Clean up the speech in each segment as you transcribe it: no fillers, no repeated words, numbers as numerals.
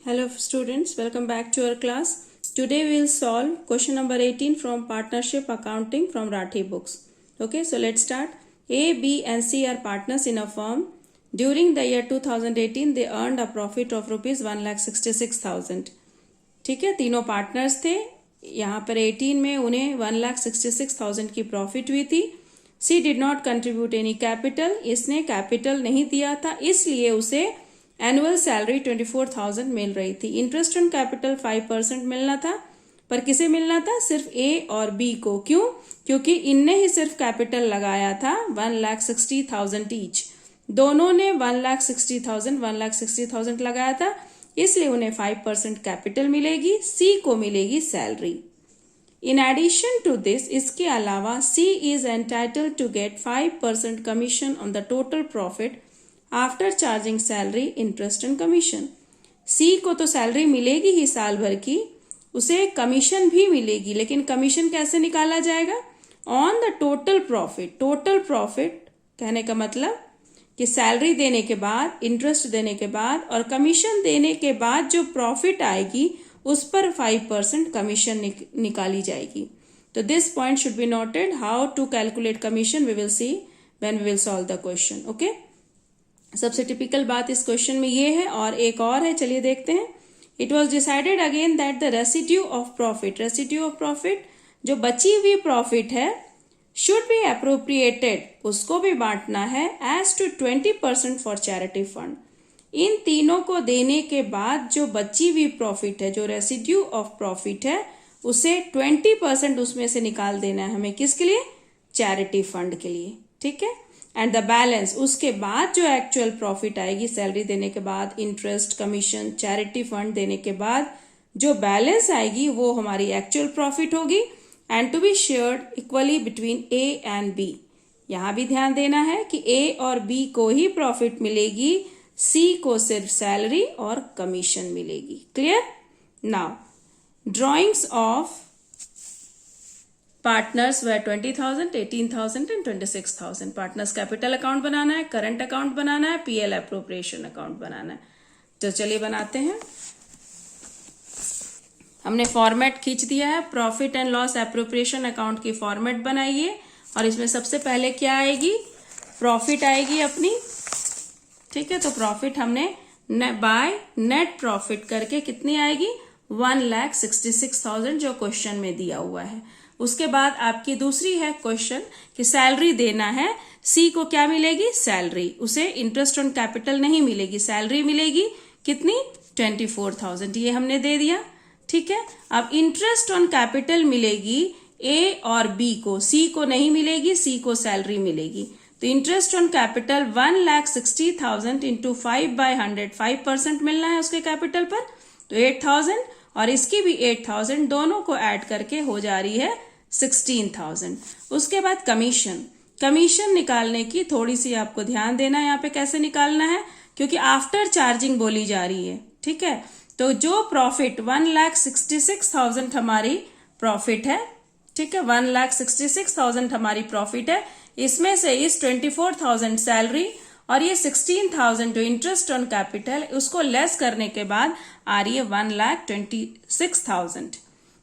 Hello students, welcome back to our class. Today we will solve question number 18 from Partnership Accounting from Rathi books. Okay, so let's start. A, B and C are partners in a firm. During the year 2018, they earned a profit of rupees 1,66,000. ठीक है, तीनों partners थे. यहाँ पर 18 में उन्हें 1,66,000 की profit हुई थी. C did not contribute any capital. इसने कैपिटल नहीं दिया था, इसलिए उसे एनुअल सैलरी 24,000 मिल रही थी. इंटरेस्ट ऑन कैपिटल 5% मिलना था, पर किसे मिलना था? सिर्फ ए और बी को. क्यों? क्योंकि इनने ही सिर्फ कैपिटल लगाया था 1,60,000 ईच. दोनों ने 1,60,000 लगाया था, इसलिए उन्हें 5% कैपिटल मिलेगी. सी को मिलेगी salary. In addition to this, इसके अलावा C is entitled to get 5% commission on the total profit after charging salary, interest and commission. C को तो सैलरी मिलेगी ही साल भर की, उसे कमीशन भी मिलेगी. लेकिन कमीशन कैसे निकाला जाएगा? On the total profit. Total profit कहने का मतलब कि सैलरी देने के बाद, इंटरेस्ट देने के बाद और कमीशन देने के बाद जो प्रॉफिट आएगी उस पर 5% कमीशन निकाली जाएगी. तो this point should be noted. How to calculate commission we will see when we will solve the question. Okay, सबसे टिपिकल बात इस क्वेश्चन में ये है और एक और है, चलिए देखते हैं. It was decided again that the residue of profit, residue of profit जो बची हुई प्रॉफिट है, शुड बी अप्रोप्रिएटेड, उसको भी बांटना है as to 20% for charity fund. इन तीनों को देने के बाद जो बची हुई प्रॉफिट है, जो रेसिड्यू ऑफ प्रॉफिट है, उसे 20% उसमें से निकाल देना है हमें. किसके लिए? चैरिटी फंड के लिए. ठीक है. एंड द बैलेंस, उसके बाद जो एक्चुअल प्रॉफिट आएगी सैलरी देने के बाद, इंटरेस्ट, कमीशन, चैरिटी फंड देने के बाद जो बैलेंस आएगी वो हमारी एक्चुअल प्रॉफिट होगी. And to be shared equally between A and B. यहां भी ध्यान देना है कि ए और बी को ही प्रॉफिट मिलेगी, सी को सिर्फ सैलरी और कमीशन मिलेगी. Clear? Now drawings of partners were 20,000, 18,000 एंड 26,000. पार्टनर्स कैपिटल अकाउंट बनाना है, करंट अकाउंट बनाना है, पीएल अप्रोप्रिएशन अकाउंट बनाना है. तो चलिए बनाते हैं. हमने फॉर्मेट खींच दिया है. Profit and loss appropriation account की फॉर्मेट बनाइए और इसमें सबसे पहले क्या आएगी? प्रॉफिट आएगी अपनी. ठीक है, तो प्रॉफिट हमने बाय नेट प्रॉफिट करके कितनी आएगी? 1,66,000 जो क्वेश्चन में दिया हुआ है. उसके बाद आपकी दूसरी है क्वेश्चन कि सैलरी देना है. सी को क्या मिलेगी? सैलरी. उसे इंटरेस्ट ऑन कैपिटल नहीं मिलेगी, सैलरी मिलेगी. कितनी? 24,000. ये हमने दे दिया. ठीक है. अब इंटरेस्ट ऑन कैपिटल मिलेगी ए और बी को, सी को नहीं मिलेगी, सी को सैलरी मिलेगी. तो इंटरेस्ट ऑन कैपिटल 1,60,000 इंटू 5/100, 5% मिलना है उसके कैपिटल पर, तो 8,000 और इसकी भी 8,000, दोनों को ऐड करके हो जा रही है 16,000. उसके बाद कमीशन. कमीशन निकालने की थोड़ी सी आपको ध्यान देना है यहाँ पे कैसे निकालना है, क्योंकि आफ्टर चार्जिंग बोली जा रही है. ठीक है. तो जो प्रॉफिट 1,66,000 हमारी प्रॉफिट है, ठीक है, 1,66,000 हमारी प्रॉफिट है, इसमें से इस 24,000 सैलरी और ये 16,000 जो इंटरेस्ट ऑन कैपिटल, उसको लेस करने के बाद आ रही है 1,26,000.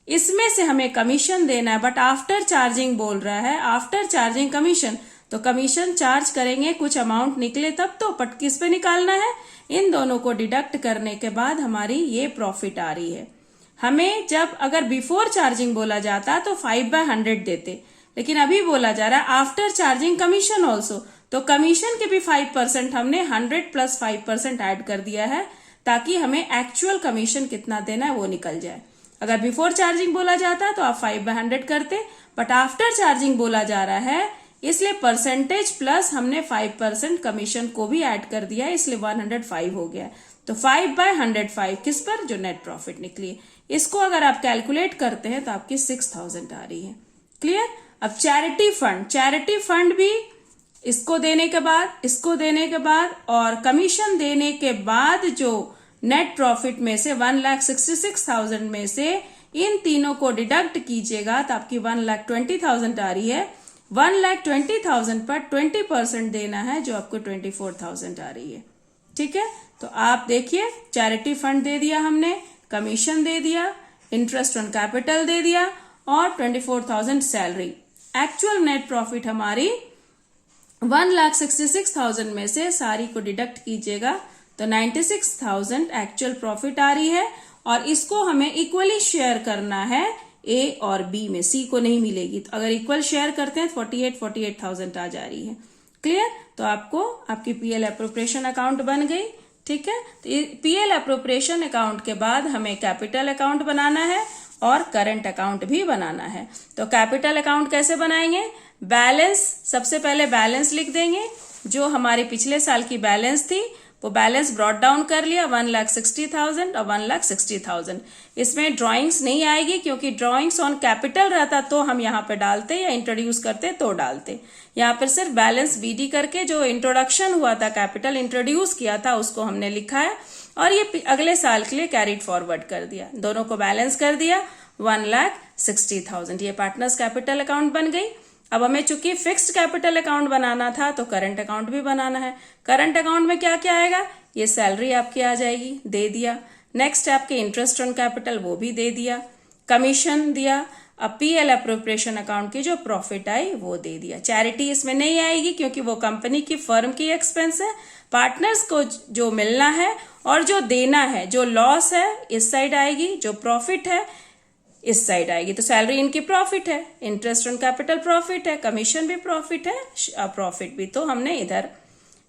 इसमें से हमें कमीशन देना है, बट आफ्टर चार्जिंग बोल रहा है, आफ्टर चार्जिंग कमीशन. तो कमीशन चार्ज करेंगे, कुछ अमाउंट निकले तब तो, बट किस पे निकालना है? इन दोनों को डिडक्ट करने के बाद हमारी ये प्रॉफिट आ रही है. हमें जब अगर बिफोर चार्जिंग बोला जाता तो 5/100 देते, लेकिन अभी बोला जा रहा है आफ्टर चार्जिंग कमीशन ऑल्सो, तो कमीशन के भी 5% हमने 100 + 5% ऐड कर दिया है, ताकि हमें एक्चुअल कमीशन कितना देना है वो निकल जाए. अगर बिफोर चार्जिंग बोला जाता तो आप 5/100 करते, बट आफ्टर चार्जिंग बोला जा रहा है, इसलिए परसेंटेज प्लस हमने 5% कमीशन को भी ऐड कर दिया है, इसलिए 105 हो गया. तो 5/105 किस पर? जो नेट प्रॉफिट निकली. इसको अगर आप कैलकुलेट करते हैं तो आपकी 6,000 आ रही है. क्लियर? अब चैरिटी फंड, चैरिटी फंड भी इसको देने के बाद, इसको देने के बाद और कमीशन देने के बाद जो नेट प्रॉफिट में से 1,66,000 में से इन तीनों को डिडक्ट कीजिएगा तो आपकी 1,20,000 आ रही है. 1,20,000 पर 20% देना है, जो आपको 24,000 आ रही है. ठीक है. तो आप देखिए, चैरिटी फंड दे दिया हमने, कमीशन दे दिया, इंटरेस्ट ऑन कैपिटल दे दिया और 24,000 सैलरी। एक्चुअल नेट प्रॉफिट हमारी 1,66,000 में से सारी को डिडक्ट कीजिएगा तो 96,000 एक्चुअल प्रॉफिट आ रही है और इसको हमें इक्वली शेयर करना है ए और बी में, सी को नहीं मिलेगी। तो अगर इक्वल शेयर करते हैं 48,000 आ जा रही है। क्लियर? तो आपको आपकी पीएल अप्रोप्रिएशन अकाउंट बन गई। ठीक है, तो पीएल अप्रोप्रिएशन अकाउंट के बाद हमें कैपिटल अकाउंट बनाना है और करंट अकाउंट भी बनाना है। तो कैपिटल अकाउंट कैसे बनाएंगे? बैलेंस, सबसे पहले बैलेंस लिख देंगे, जो हमारे पिछले साल की बैलेंस थी वो बैलेंस ब्रॉट डाउन कर लिया, 1,60,000 और 1,60,000। इसमें ड्राइंग्स नहीं आएगी क्योंकि ड्राइंग्स ऑन कैपिटल रहता तो हम यहाँ पे डालते या इंट्रोड्यूस करते तो डालते। यहाँ पर सिर्फ बैलेंस बीडी करके जो इंट्रोडक्शन हुआ था, कैपिटल इंट्रोड्यूस किया था, उसको हमने लिखा है और ये अगले साल के लिए कैरिड फॉरवर्ड कर दिया। दोनों को बैलेंस कर दिया 1,60,000। ये पार्टनर्स कैपिटल अकाउंट बन गई। अब हमें चूंकि फिक्स्ड कैपिटल अकाउंट बनाना था तो करंट अकाउंट भी बनाना है। करंट अकाउंट में क्या क्या आएगा? ये सैलरी आपकी आ जाएगी, दे दिया। नेक्स्ट आपके इंटरेस्ट ऑन कैपिटल, वो भी दे दिया। कमीशन दिया। अब पीएल अप्रोप्रिएशन अकाउंट की जो प्रॉफिट आई वो दे दिया। चैरिटी इसमें नहीं आएगी क्योंकि वो कंपनी की, फर्म की एक्सपेंस है। पार्टनर्स को जो मिलना है और जो देना है, जो लॉस है इस साइड आएगी, जो प्रॉफिट है इस साइड आएगी। तो सैलरी इनकी प्रॉफिट है, इंटरेस्ट ऑन कैपिटल प्रॉफिट है, कमीशन भी प्रॉफिट है, प्रॉफिट भी। तो हमने इधर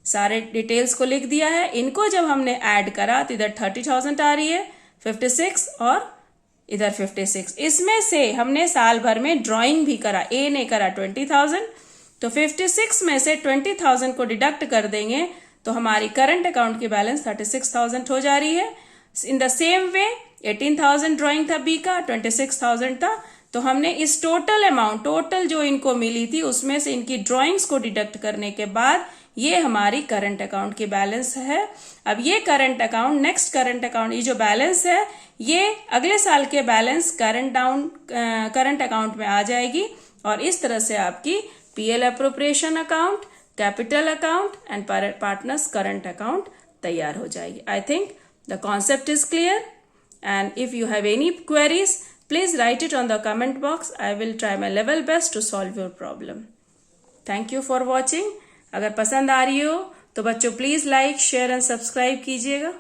सारे डिटेल्स को लिख दिया है। इनको जब हमने ऐड करा तो इधर 30,000 आ रही है, 56 और इधर 56। इसमें से हमने साल भर में ड्राइंग भी करा, ए ने करा 20,000, तो 56 में से 20,000 को डिडक्ट कर देंगे तो हमारी करंट अकाउंट की बैलेंस 36,000 हो जा रही है। In the same way 18,000 drawing था बी का, 26,000 था, तो हमने इस टोटल अमाउंट, टोटल जो इनको मिली थी उसमें से इनकी ड्राइंग्स को डिडक्ट करने के बाद ये हमारी करंट अकाउंट की बैलेंस है। अब ये current account, next current account, ये जो बैलेंस है ये अगले साल के बैलेंस करंट अकाउंट में आ जाएगी और इस तरह से आपकी PL appropriation account, capital account and partners current account तैयार हो जाएगी। I think the concept is clear and if you have any queries please write it on the comment box. I will try my level best to solve your problem. Thank you for watching. अगर पसंद आ रही हो तो बच्चों please like, share and subscribe कीजिएगा।